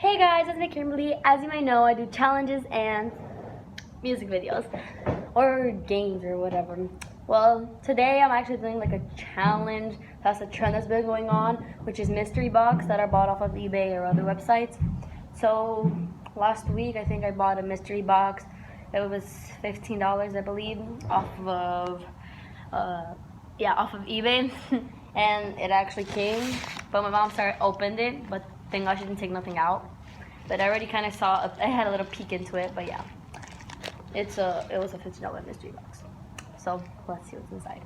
Hey guys, it's me Kimberly. As you might know, I do challenges and music videos or games or whatever. Well, today I'm actually doing like a challenge. That's a trend that's been going on, which is mystery box that are bought off of eBay or other websites. So last week I think I bought a mystery box. It was $15, I believe, off of eBay. And it actually came, but my mom opened it, but thank God she didn't take nothing out. But I already kind of saw, I had a little peek into it, but yeah. It was a $15 mystery box. So let's see what's inside.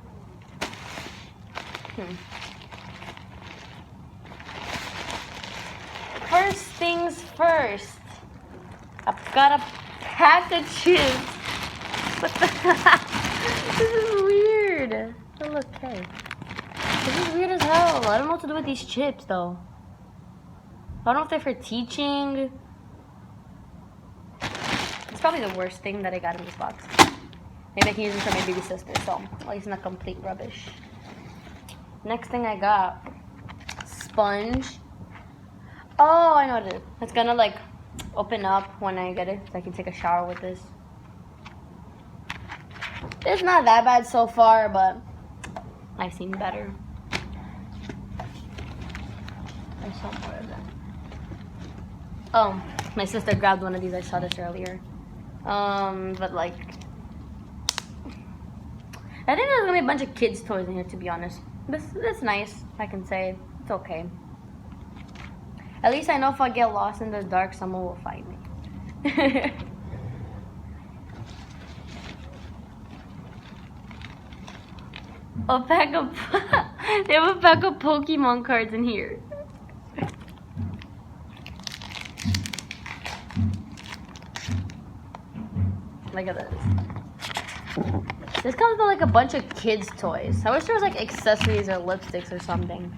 First things first, I've got a pack of chips. What the This is weird. Oh look, hey. This is weird as hell. I don't know what to do with these chips though. I don't know if they're for teaching. It's probably the worst thing that I got in this box. Maybe I can use this for my baby sister, so at least not complete rubbish. Next thing I got, sponge. Oh, I know what it is. It's gonna like open up when I get it, so I can take a shower with this. It's not that bad so far, but I've seen better. I saw more of that. Oh, my sister grabbed one of these. I saw this earlier. But like, I think there's gonna be a bunch of kids' toys in here, to be honest. That's nice, I can say. It's okay. At least I know if I get lost in the dark, someone will find me. They have a pack of Pokemon cards in here. Look at this. This comes with like a bunch of kids' toys. I wish there was like accessories or lipsticks or something.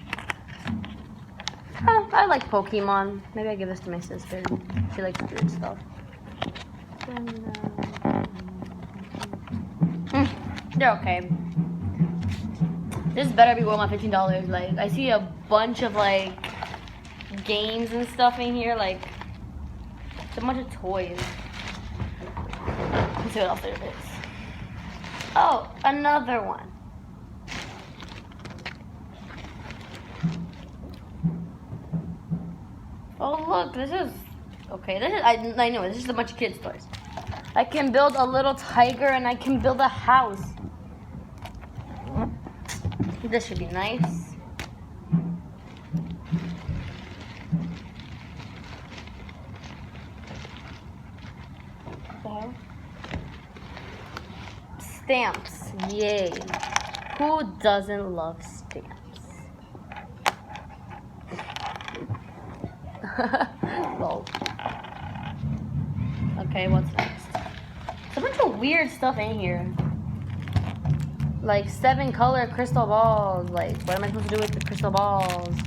Oh, I like Pokemon. Maybe I give this to my sister. She likes weird stuff. They're okay. This better be worth my $15. Like, I see a bunch of like games and stuff in here. Like, it's a bunch of toys. Let's see what else there is. Oh, another one. Oh look, this is okay. This is I know this is a bunch of kids' toys. I can build a little tiger and I can build a house. This should be nice. Okay. Stamps, yay. Who doesn't love stamps? Lol. Okay, what's next? There's a bunch of weird stuff in here. Like 7-color crystal balls. Like, what am I supposed to do with the crystal balls?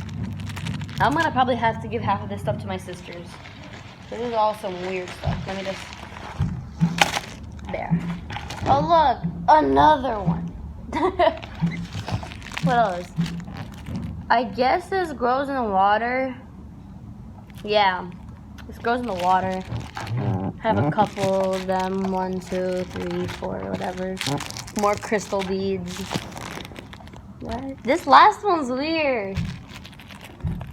I'm gonna probably have to give half of this stuff to my sisters. This is all some weird stuff. Let me just... There. Oh look, another one. What else? I guess this grows in the water. Yeah, this grows in the water. I have a couple of them. 1, 2, 3, 4, whatever. More crystal beads. What? This last one's weird.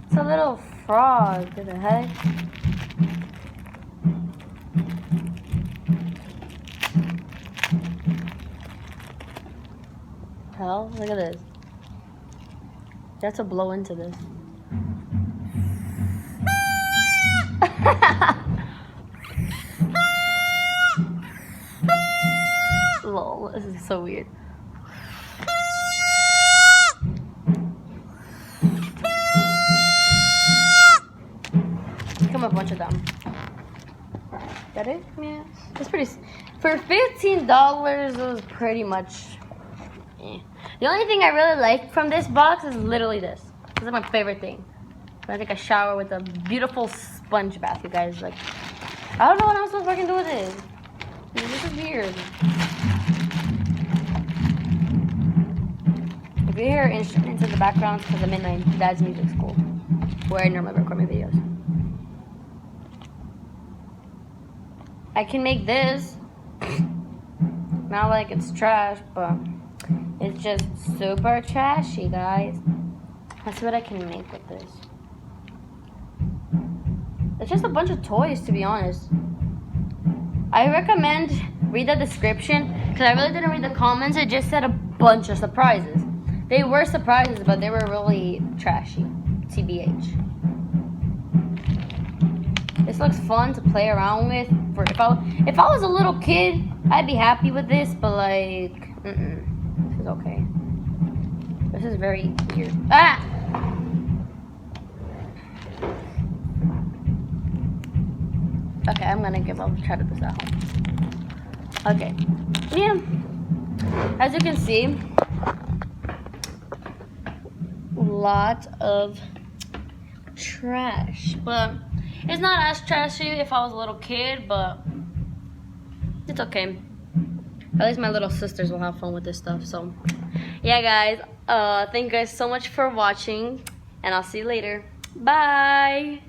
It's a little frog. What the heck? Hell, look at this. You have to blow into this. Lol, this is so weird. Come a bunch of them. That it? Yeah. It's pretty. For $15, it was pretty much. The only thing I really like from this box is literally this. This is my favorite thing. When I take a shower with a beautiful sponge bath, you guys. Like, I don't know what I'm supposed to fucking do with it. This is weird. If you hear instruments in the background, it's because I'm in my dad's music school, where I normally record my videos. I can make this. Not like it's trash, but it's just super trashy, guys. Let's see what I can make with this. It's just a bunch of toys, to be honest. I recommend read the description, because I really didn't read the comments. It just said a bunch of surprises. They were surprises, but they were really trashy. TBH. This looks fun to play around with. If I was a little kid, I'd be happy with this, but like, this is okay. This is very weird. Ah! Okay, I'm gonna give up. Try to do this at home. Okay. Yeah. As you can see, a lot of trash. But it's not as trashy if I was a little kid, but it's okay. At least my little sisters will have fun with this stuff. So, yeah, guys. Thank you guys so much for watching, and I'll see you later. Bye.